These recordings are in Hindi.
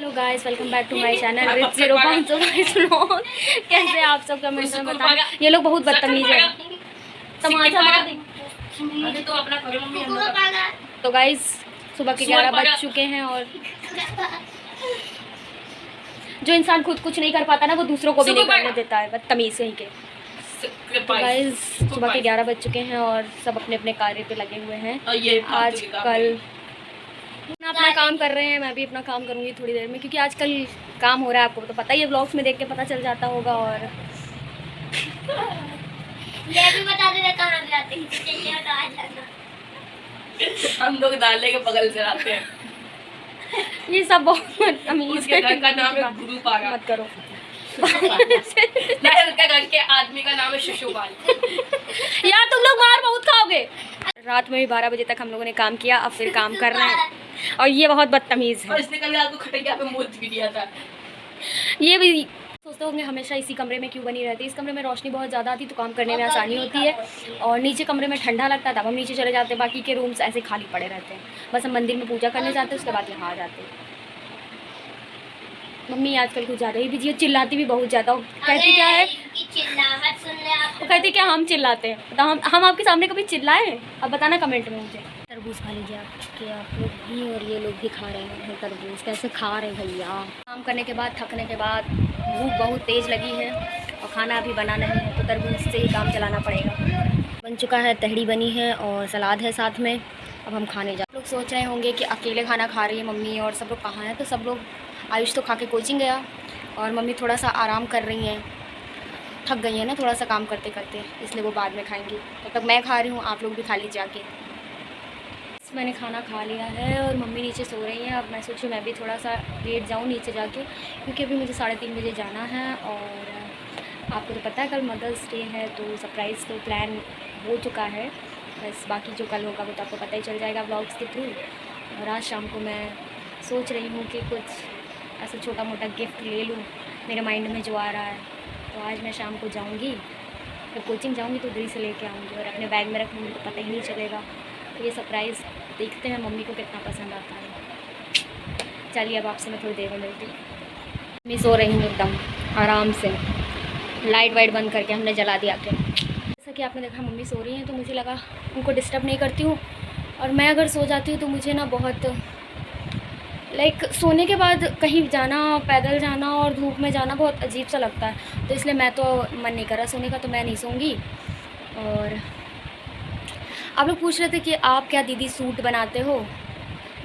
Hello guys, welcome back to my channel rich 05 vlog. कैसे आप सब कमेंट में बताएं। ये लोग बहुत बदतमीज है। तो गाइस सुबह के 11 बज चुके हैं और जो इंसान खुद कुछ नहीं कर पाता ना वो दूसरों को भी नहीं करने देता है, बदतमीज कहीं के। तो गाइस सुबह के 11 बज चुके हैं और सब अपने अपने कार्य पे लगे हुए हैं। आजकल अपना काम कर रहे हैं, मैं भी अपना काम करूँगी थोड़ी देर में, क्योंकि आजकल काम हो रहा है। आपको तो पता ही है, व्लॉग्स में देख के पता चल जाता होगा। और ये भी बता देना कहाँ जाते हैं, कहाँ जाना। हम लोग डाले के बगल से आते हैं। ये सब बहुत अमीज है। घर का नाम है गुरु पारा। मत करो। नहीं, उनका घर के आदमी का नाम है शिशुपाल। यार तुम लोग मार बहुत खाओगे। रात में भी 12 बजे तक हम लोगों ने काम किया, अब फिर काम कर रहे हैं। और ये बहुत बदतमीज है। और इसने कल रात को खटिया पे मूत भी दिया था। ये भी सोचते होंगे हमेशा इसी कमरे में क्यों बनी रहती है। इस कमरे में रोशनी बहुत ज़्यादा आती तो काम करने में आसानी होती है, और नीचे कमरे में ठंडा लगता है तब हम नीचे चले जाते हैं। बाकी के रूम्स ऐसे खाली पड़े रहते हैं। बस हम मंदिर में पूजा करने जाते हैं, उसके बाद यहाँ आ जाते हैं। मम्मी आजकल कुछ ज़्यादा ही बिजी है, चिल्लाती भी बहुत ज़्यादा। कहती क्या है, वो कहती क्या हम चिल्लाते हैं। तो हम आपके सामने कभी चिल्लाए? अब बताना कमेंट में मुझे। तरबूज खा लीजिए आप लोग भी, और ये लोग भी खा रहे हैं तरबूज। कैसे खा रहे हैं भैया। काम करने के बाद, थकने के बाद भूख बहुत तेज़ लगी है और खाना अभी बना नहीं है, तो तरबूज से ही काम चलाना पड़ेगा। बन चुका है, तहड़ी बनी है और सलाद है साथ में। अब हम खाने जा। लोग सोच रहे होंगे कि अकेले खाना खा रही है मम्मी और सब लोग कहाँ हैं। तो सब लोग, आयुष तो खा के कोचिंग गया और मम्मी थोड़ा सा आराम कर रही हैं। थक गई है ना थोड़ा सा काम करते करते, इसलिए वो बाद में खाएंगी। तो तब मैं खा रही हूँ, आप लोग भी खा लीजिए आके। मैंने खाना खा लिया है और मम्मी नीचे सो रही हैं। अब मैं सोचूँ मैं भी थोड़ा सा लेट जाऊँ नीचे जाके, क्योंकि अभी मुझे 3:30 बजे जाना है। और आपको तो पता है कल मदर्स डे है, तो सरप्राइज़ तो प्लान हो चुका है। बस बाकी जो कल होगा वो तो आपको पता ही चल जाएगा व्लॉग्स के थ्रू। और आज शाम को मैं सोच रही हूँ कि कुछ ऐसा छोटा मोटा गिफ्ट ले लूँ, मेरे माइंड में जो आ रहा है। तो आज मैं शाम को जाऊँगी, जब कोचिंग जाऊँगी तो उधर से लेके आऊँगी और अपने बैग में रखूँगी, तो पता ही नहीं चलेगा। तो ये सरप्राइज़ देखते हैं मम्मी को कितना पसंद आता है। चलिए अब आपसे मैं थोड़ी देर में मिलती हूँ। मम्मी सो रही हूँ एकदम आराम से, लाइट वाइट बंद करके हमने जला दिया के। जैसा कि आपने देखा मम्मी सो रही हैं, तो मुझे लगा उनको डिस्टर्ब नहीं करती हूँ। और मैं अगर सो जाती हूँ तो मुझे ना बहुत सोने के बाद कहीं जाना, पैदल जाना और धूप में जाना बहुत अजीब सा लगता है। तो इसलिए मैं तो मन नहीं कर रहा सोने का, तो मैं नहीं सोऊंगी। और आप लोग पूछ रहे थे कि आप क्या दीदी सूट बनाते हो।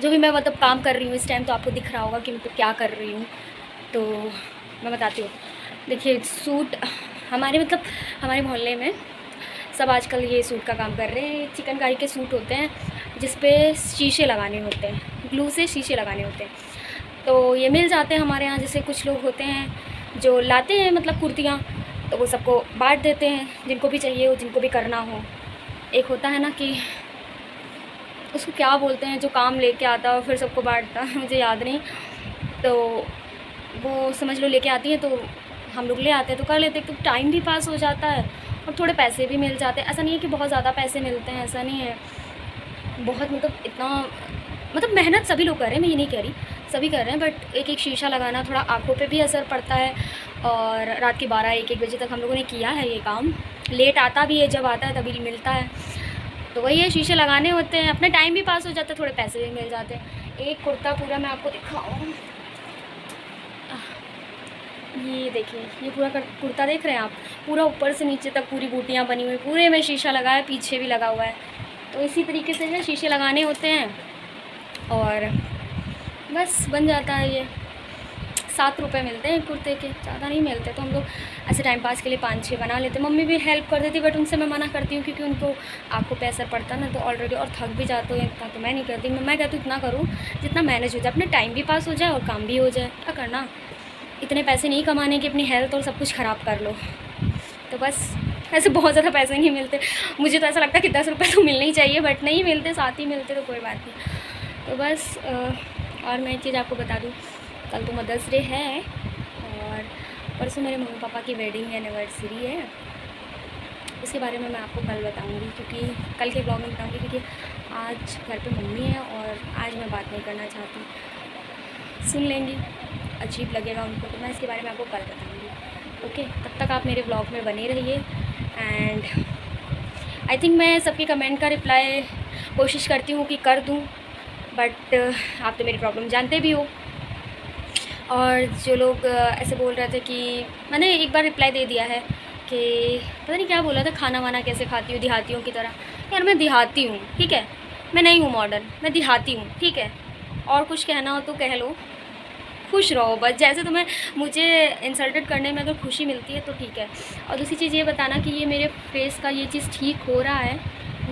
जो भी मैं मतलब काम कर रही हूँ इस टाइम, तो आपको दिख रहा होगा कि मैं तो क्या कर रही हूँ। तो मैं बताती हूँ। देखिए सूट हमारे हमारे मोहल्ले में सब आजकल ये सूट का काम कर रहे हैं। चिकनकारी के सूट होते हैं जिस पे शीशे लगाने होते हैं, ग्लू से शीशे लगाने होते हैं। तो ये मिल जाते हैं हमारे यहाँ। जैसे कुछ लोग होते हैं जो लाते हैं मतलब कुर्तियाँ, तो वो सबको बांट देते हैं, जिनको भी चाहिए हो, जिनको भी करना हो। एक होता है ना कि उसको क्या बोलते हैं, जो काम लेके आता है और फिर सबको बांटता है, मुझे याद नहीं। तो वो समझ लो लेके आती है, तो हम लोग ले आते हैं तो कर लेते हैं। तो टाइम भी पास हो जाता है और थोड़े पैसे भी मिल जाते हैं। ऐसा नहीं है कि बहुत ज़्यादा पैसे मिलते हैं, ऐसा नहीं है। बहुत इतना मेहनत सभी लोग कर रहे हैं, मैं ये नहीं कह रही सभी कर रहे हैं, बट एक एक शीशा लगाना थोड़ा आँखों पे भी असर पड़ता है। और रात के 12-1 बजे तक हम लोगों ने किया है ये काम। लेट आता भी है, जब आता है तभी मिलता है। तो वही है, शीशे लगाने होते हैं, अपना टाइम भी पास हो जाता है, थोड़े पैसे भी मिल जाते हैं। एक कुर्ता पूरा मैं आपको दिखाऊँ, ये देखिए, ये पूरा कुर्ता देख रहे हैं आप, पूरा ऊपर से नीचे तक पूरी बूटियाँ बनी हुई, पूरे में शीशा लगा है, पीछे भी लगा हुआ है। तो इसी तरीके से है, शीशे लगाने होते हैं और बस बन जाता है। ये 7 रुपये मिलते हैं कुर्ते के, ज़्यादा नहीं मिलते। तो हम लोग ऐसे टाइम पास के लिए 5-6 बना लेते। मम्मी भी हेल्प कर देती, बट उनसे मैं मना करती हूँ क्योंकि उनको आँखों पे असर पड़ता है ना, तो ऑलरेडी, और थक भी जाते हैं इतना, तो मैं नहीं करती। मैं कहती हूँ इतना करूँ जितना मैनेज हो जाए, अपना टाइम भी पास हो जाए और काम भी हो जाए। क्या करना, इतने पैसे नहीं कमाने कि अपनी हेल्थ और सब कुछ ख़राब कर लो। तो बस ऐसे बहुत ज़्यादा पैसे नहीं मिलते। मुझे तो ऐसा लगता है कि 10 रुपये तो मिलने ही चाहिए, बट नहीं मिलते, 7 ही मिलते, तो कोई बात नहीं। तो बस और मैं एक चीज़ आपको बता दूँ, कल तो मदर्स डे है और परसों मेरे मम्मी पापा की वेडिंग एनिवर्सरी है। उसके बारे में मैं आपको कल बताऊंगी, क्योंकि कल के ब्लॉग में बताऊंगी, क्योंकि आज घर पे मम्मी है और आज मैं बात नहीं करना चाहती, सुन लेंगी। अजीब लगेगा उनको, तो मैं इसके बारे में आपको कल बताऊँगी। ओके, तब तक आप मेरे ब्लॉग में बने रहिए। एंड आई थिंक मैं सबके कमेंट का रिप्लाई कोशिश करती हूँ कि कर दूँ, बट आप तो मेरी प्रॉब्लम जानते भी हो। और जो लोग ऐसे बोल रहे थे कि मैंने एक बार रिप्लाई दे दिया है कि पता नहीं क्या बोला था, खाना वाना कैसे खाती हूँ देहातियों की तरह। यार मैं देहाती हूँ, ठीक है, मैं नहीं हूँ मॉडर्न, मैं देहाती हूँ, ठीक है। और कुछ कहना हो तो कह लो, खुश रहो बस। जैसे तुम्हें मुझे इंसल्टेड करने में अगर खुशी मिलती है तो ठीक है। और दूसरी चीज़ ये बताना कि ये मेरे फेस का ये चीज़ ठीक हो रहा है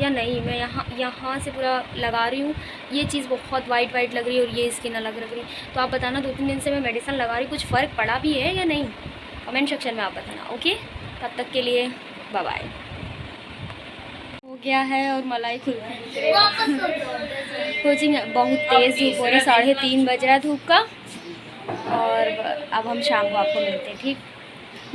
या नहीं। मैं यहाँ से पूरा लगा रही हूँ, ये चीज़ बहुत वाइट लग रही है और ये स्किन अलग लग रही है। तो आप बताना 2-3 दिन से मैं मेडिसिन लगा रही, कुछ फ़र्क पड़ा भी है या नहीं, कमेंट सेक्शन में आप बताना। ओके, तब तक के लिए बाय बाय। हो गया है और मलाई खुल कोचिंग बहुत तेज़ धूप हो रही, 3:30 बज रहा है धूप का। और अब हम शाम को आपको मिलते हैं, ठीक।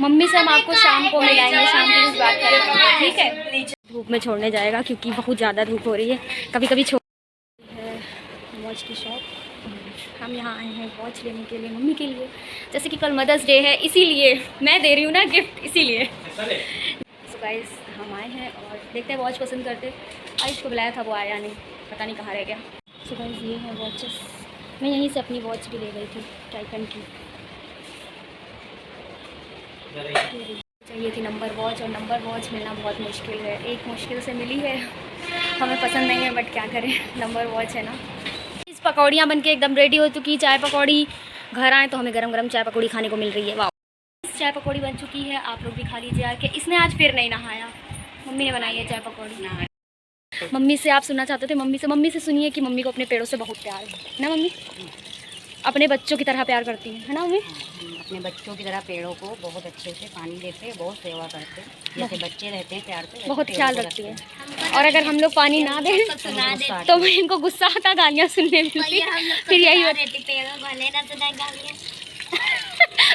मम्मी से हम आपको शाम को मिलाएंगे, शाम की कुछ बात करेंगे, ठीक है। धूप में छोड़ने जाएगा क्योंकि बहुत ज़्यादा धूप हो रही है। कभी कभी छोड़ है वॉच की शॉप। हम यहाँ आए हैं वॉच लेने के लिए मम्मी के लिए, जैसे कि कल मदर्स डे है, इसीलिए मैं दे रही हूँ ना गिफ्ट, इसीलिए। सो गाइस हम आए हैं और देखते हैं वॉच पसंद करते। आयुष को बुलाया था, वो आया नहीं, पता नहीं कहाँ रह गया। सो गाइस ये है वॉचेस, मैं यहीं से अपनी वॉच भी ले गई थी टाइटन की। चाहिए थी नंबर वॉच, और नंबर वॉच मिलना बहुत मुश्किल है। एक मुश्किल से मिली है, हमें पसंद नहीं है बट क्या करें, नंबर वॉच है ना। इस पकौड़ियाँ बन के एकदम रेडी हो चुकी, चाय पकौड़ी। घर आए तो हमें गरम गरम चाय पकौड़ी खाने को मिल रही है। वाह, चाय पकौड़ी बन चुकी है, आप लोग भी खा लीजिए आके। इसने आज फिर नहीं नहाया, मम्मी ने बनाई है चाय पकौड़ी। मम्मी से आप सुनना चाहते थे, मम्मी से सुनिए कि मम्मी को अपने पेड़ों से बहुत प्यार है ना। मम्मी अपने बच्चों की तरह प्यार करती है ना मम्मी। अपने बच्चों की तरह पेड़ों को बहुत अच्छे से पानी देते हैं, बहुत सेवा करते हैं, जैसे बच्चे रहते हैं प्यार से, बहुत ख्याल रखती है। और अगर हम लोग पानी ना दें तो इनको गुस्सा आता, गालियाँ सुनने मिलती। फिर यही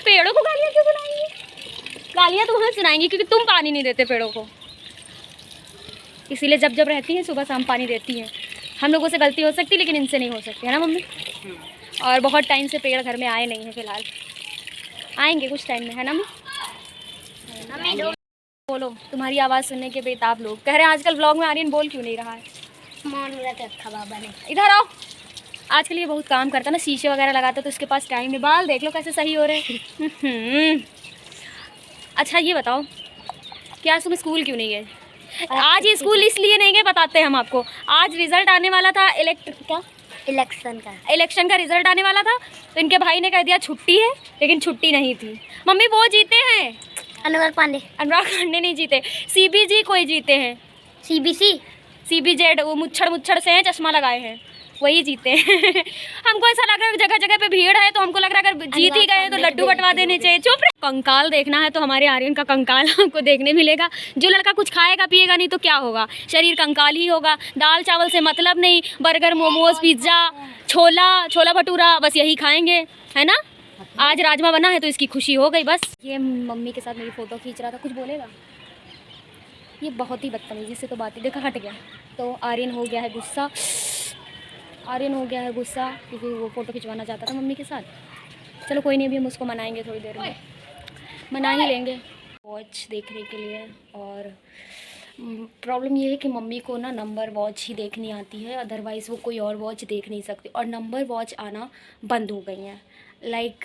पेड़ों को गालियाँ क्यों सुनाएंगी? गालियाँ तुम्हें सुनाएंगी क्योंकि तुम पानी नहीं देते पेड़ों को, इसीलिए जब रहती हैं सुबह शाम पानी देती हैं। हम लोगों से गलती हो सकती लेकिन इनसे नहीं हो सकती, है ना मम्मी। और बहुत टाइम से पेड़ घर में आए नहीं हैं, फिलहाल आएंगे कुछ टाइम में, है ना मम्मी। बोलो, तुम्हारी आवाज़ सुनने के बेताब लोग कह रहे हैं आजकल व्लॉग में आर्यन बोल क्यों नहीं रहा है। बाबा ने इधर आओ, आजकल ये बहुत काम करता ना, शीशे वगैरह लगाता तो उसके पास टाइम नहीं। बाल देख लो कैसे सही हो रहे हैं। अच्छा ये बताओ कि आज तुम स्कूल क्यों नहीं गए? आज ये स्कूल इसलिए नहीं गए, बताते हैं हम आपको। आज रिजल्ट आने वाला था, इलेक्शन का रिजल्ट आने वाला था, तो इनके भाई ने कह दिया छुट्टी है, लेकिन छुट्टी नहीं थी। मम्मी वो जीते हैं, अनुराग पांडे नहीं जीते, CBG कोई जीते हैं, CBZ, वो मुच्छड़ से हैं, चश्मा लगाए हैं, वही जीते हैं। हमको ऐसा लग रहा है जगह जगह पे भीड़ है, तो हमको लग रहा है अगर जीत ही गए तो लड्डू बंटवा देने चाहिए। चुप रहे। कंकाल देखना है तो हमारे आर्यन का कंकाल आपको देखने मिलेगा। जो लड़का कुछ खाएगा पिएगा नहीं तो क्या होगा, शरीर कंकाल ही होगा। दाल चावल से मतलब नहीं, बर्गर मोमोज पिज्ज़ा छोला भटूरा बस यही खाएंगे, है ना। आज राजमा बना है तो इसकी खुशी हो गई बस। ये मम्मी के साथ मेरी फ़ोटो खींच रहा था, कुछ बोलेगा। ये बहुत ही बदतमीजी से तो बात ही देखा हट गया। तो आर्यन हो गया है गुस्सा, क्योंकि वो फ़ोटो खिंचवाना चाहता था मम्मी के साथ। चलो कोई नहीं, अभी हम उसको मनाएंगे, थोड़ी देर में मना ही लेंगे वॉच देखने के लिए। और प्रॉब्लम ये है कि मम्मी को ना नंबर वॉच ही देखनी आती है, अदरवाइज़ वो कोई और वॉच देख नहीं सकती। और नंबर वॉच आना बंद हो गई हैं, लाइक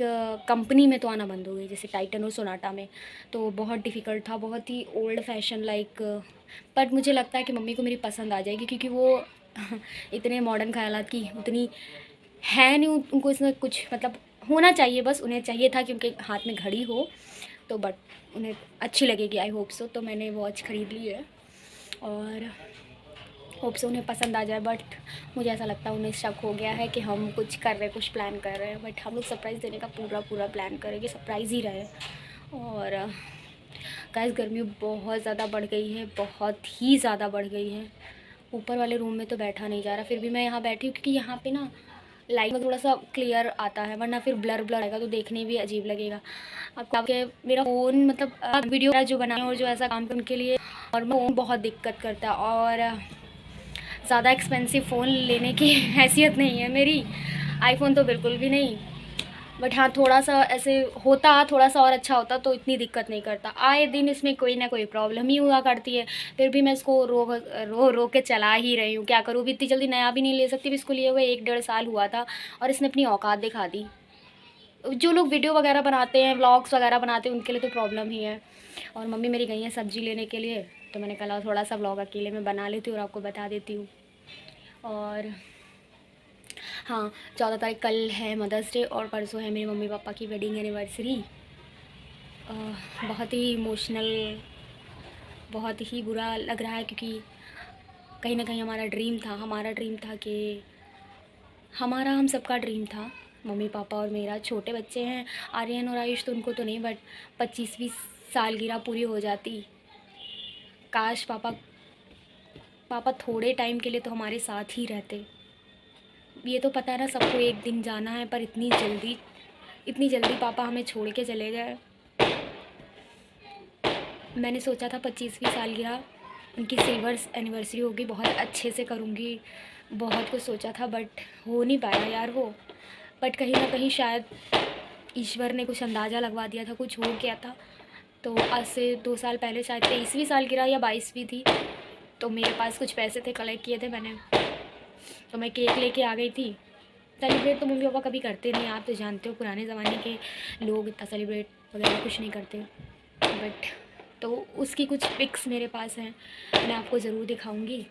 कंपनी में तो आना बंद हो गई, जैसे टाइटन और सोनाटा में। तो बहुत डिफ़िकल्ट था, बहुत ही ओल्ड फैशन लाइक। बट मुझे लगता है कि मम्मी को मेरी पसंद आ जाएगी, क्योंकि वो इतने मॉडर्न ख्यालात की उतनी है नहीं। उनको इसमें कुछ मतलब होना चाहिए, बस उन्हें चाहिए था कि उनके हाथ में घड़ी हो तो, बट उन्हें अच्छी लगेगी, आई होप सो। तो मैंने वॉच ख़रीद ली है और होप सो उन्हें पसंद आ जाए। बट मुझे ऐसा लगता है उन्हें शक हो गया है कि हम कुछ कर रहे हैं, कुछ प्लान कर रहे हैं। बट हम लोग सरप्राइज़ देने का पूरा प्लान करेंगे, सरप्राइज़ ही रहे। और गाइस गर्मी बहुत ज़्यादा बढ़ गई है, बहुत ही ज़्यादा बढ़ गई है। ऊपर वाले रूम में तो बैठा नहीं जा रहा, फिर भी मैं यहाँ बैठी हूँ क्योंकि यहाँ पे ना लाइट में थोड़ा सा क्लियर आता है, वरना फिर ब्लर आएगा तो देखने भी अजीब लगेगा आपको। मेरा फ़ोन मतलब वीडियो जो बनाए और जो ऐसा काम कर उनके लिए, और फ़ोन बहुत दिक्कत करता है। और ज़्यादा एक्सपेंसिव फ़ोन लेने की हैसियत नहीं है मेरी, आईफोन तो बिल्कुल भी नहीं। बट हाँ थोड़ा सा ऐसे होता, थोड़ा सा और अच्छा होता तो इतनी दिक्कत नहीं करता। आए दिन इसमें कोई ना कोई प्रॉब्लम ही हुआ करती है, फिर भी मैं इसको रो के चला ही रही हूँ। क्या करूँ, भी इतनी जल्दी नया भी नहीं ले सकती, भी इसको लिए हुए 1-1.5 साल हुआ था और इसने अपनी औकात दिखा दी। जो लोग वीडियो वगैरह बनाते हैं, व्लॉग्स वगैरह बनाते हैं, उनके लिए तो प्रॉब्लम ही है। और मम्मी मेरी गई हैं सब्ज़ी लेने के लिए, तो मैंने कहा थोड़ा सा व्लॉग अकेले में बना लेती हूँ और आपको बता देती हूँ। और हाँ 14 तारीख कल है मदर्स डे और परसों है मेरे मम्मी पापा की वेडिंग एनिवर्सरी। बहुत ही इमोशनल, बहुत ही बुरा लग रहा है, क्योंकि कहीं ना कहीं हमारा ड्रीम था कि हमारा, हम सबका ड्रीम था, मम्मी पापा और मेरा। छोटे बच्चे हैं आर्यन और आयुष, तो उनको तो नहीं, बट 25वीं सालगिरह पूरी हो जाती। काश पापा थोड़े टाइम के लिए तो हमारे साथ ही रहते। ये तो पता है ना सबको एक दिन जाना है, पर इतनी जल्दी पापा हमें छोड़ के चले गए। मैंने सोचा था 25वीं सालगिरह उनकी सिल्वर एनिवर्सरी होगी, बहुत अच्छे से करूँगी, बहुत कुछ सोचा था, बट हो नहीं पाया यार वो। बट कहीं ना कहीं शायद ईश्वर ने कुछ अंदाज़ा लगवा दिया था, कुछ हो गया था। तो आज से 2 साल पहले शायद 23वीं सालगिरह या 22वीं थी, तो मेरे पास कुछ पैसे थे, कलेक्ट किए थे मैंने, तो मैं केक लेके आ गई थी। सेलिब्रेट तो मम्मी पापा कभी करते नहीं, आप तो जानते हो पुराने ज़माने के लोग इतना सेलिब्रेट वगैरह कुछ नहीं करते। बट तो उसकी कुछ पिक्स मेरे पास हैं, मैं आपको ज़रूर दिखाऊंगी,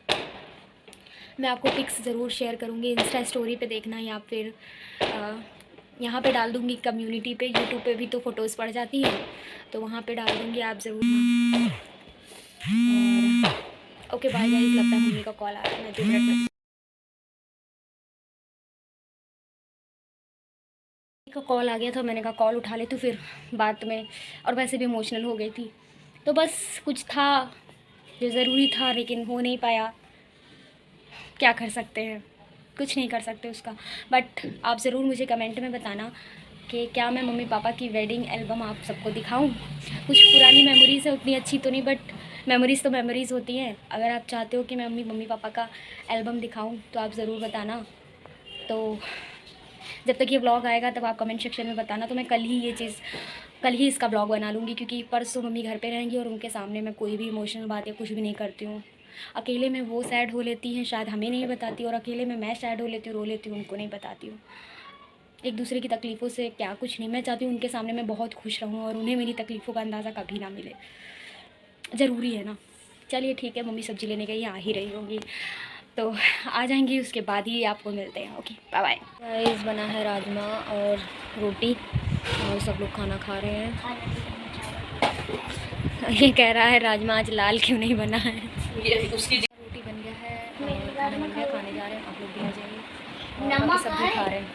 मैं आपको पिक्स ज़रूर शेयर करूंगी। इंस्टा स्टोरी पे देखना, या फिर यहाँ पे डाल दूंगी कम्युनिटी पे। यूट्यूब पे भी तो फ़ोटोज़ पड़ जाती हैं, तो वहाँ पे डाल दूंगी, आप ज़रूर। ओके बाय गाइस, लगता है मम्मी का कॉल आ रहा है, मैं 2 मिनट में का कॉल आ गया था, मैंने कहा कॉल उठा ले तो फिर बात में, और वैसे भी इमोशनल हो गई थी। तो बस कुछ था जो ज़रूरी था, लेकिन हो नहीं पाया, क्या कर सकते हैं, कुछ नहीं कर सकते उसका। बट आप ज़रूर मुझे कमेंट में बताना कि क्या मैं मम्मी पापा की वेडिंग एल्बम आप सबको दिखाऊं। कुछ पुरानी मेमोरीज़ है, उतनी अच्छी तो नहीं, बट मेमोरीज़ तो मेमोरीज़ होती हैं। अगर आप चाहते हो कि मैं मम्मी पापा का एल्बम दिखाऊं तो आप ज़रूर बताना। तो जब तक ये ब्लॉग आएगा तब आप कमेंट सेक्शन में बताना, तो मैं कल ही इसका ब्लॉग बना लूँगी, क्योंकि परसों मम्मी घर पे रहेंगी और उनके सामने मैं कोई भी इमोशनल बात या कुछ भी नहीं करती हूँ। अकेले में वो सैड हो लेती हैं, शायद हमें नहीं बताती, और अकेले में मैं सैड हो लेती हूँ, रो लेती हूँ, उनको नहीं बताती हूँ। एक दूसरे की तकलीफ़ों से क्या कुछ नहीं, मैं चाहती हूँ उनके सामने मैं बहुत खुश रहूँ और उन्हें मेरी तकलीफ़ों का अंदाज़ा कभी ना मिले। ज़रूरी है ना। चलिए ठीक है, मम्मी सब्ज़ी लेने गई, आ ही रही होंगी, तो आ जाएंगी, उसके बाद ही आपको मिलते हैं। Okay bye bye. गाइस बना है राजमा और रोटी, और सब लोग खाना खा रहे हैं। ये कह रहा है राजमा आज लाल क्यों नहीं बना है। उसकी रोटी बन गया है और खाना बन गया, खाने जा रहे हैं, आप लोग भी आ जाइए। और बाकी सब भी खा रहे हैं,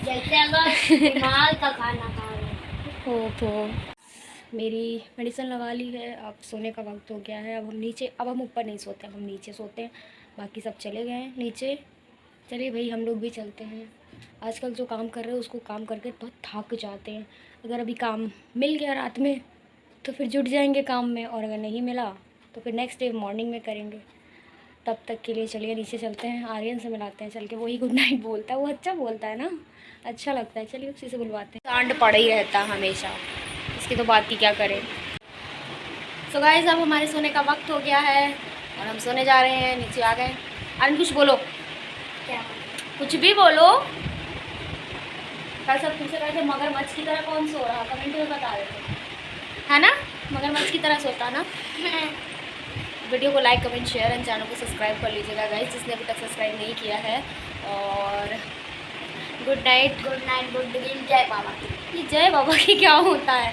जैसे अगर दिमाग का खाना खा रहे हैं। तो मेरी मेडिसिन लगा ली है, अब सोने का वक्त हो गया है। अब हम ऊपर नहीं सोते, अब हम नीचे सोते हैं। बाकी सब चले गए हैं नीचे। चलिए भाई हम लोग भी चलते हैं। आजकल जो काम कर रहे हैं उसको काम करके बहुत थक जाते हैं। अगर अभी काम मिल गया रात में तो फिर जुट जाएंगे काम में, और अगर नहीं मिला तो फिर नेक्स्ट डे मॉर्निंग में करेंगे। तब तक के लिए चलिए नीचे चलते हैं, आर्यन से मिलाते हैं चल के, वही गुड नाइट बोलता है, वो अच्छा बोलता है ना, अच्छा लगता है। चलिए उसी से बुलवाते हैं। कांड पड़ा ही रहता है हमेशा, इसकी तो बात ही क्या करें। सो गाइस अब हमारे सोने का वक्त हो गया है और हम सोने जा रहे हैं। नीचे आ गए। आर्यन कुछ बोलो, क्या कुछ भी बोलो। कल सब तुमसे कहे थे मगरमच्छ की तरह कौन सो रहा, कमेंट में बता देते, है ना, मगरमच्छ की तरह सोता ना। वीडियो को like comment share and channel को सब्सक्राइब कर लीजिएगा गाइस, जिसने अभी तक सब्सक्राइब नहीं किया है। और good night, good night, good dream, जय बाबा की। ये जय बाबा की क्या होता है।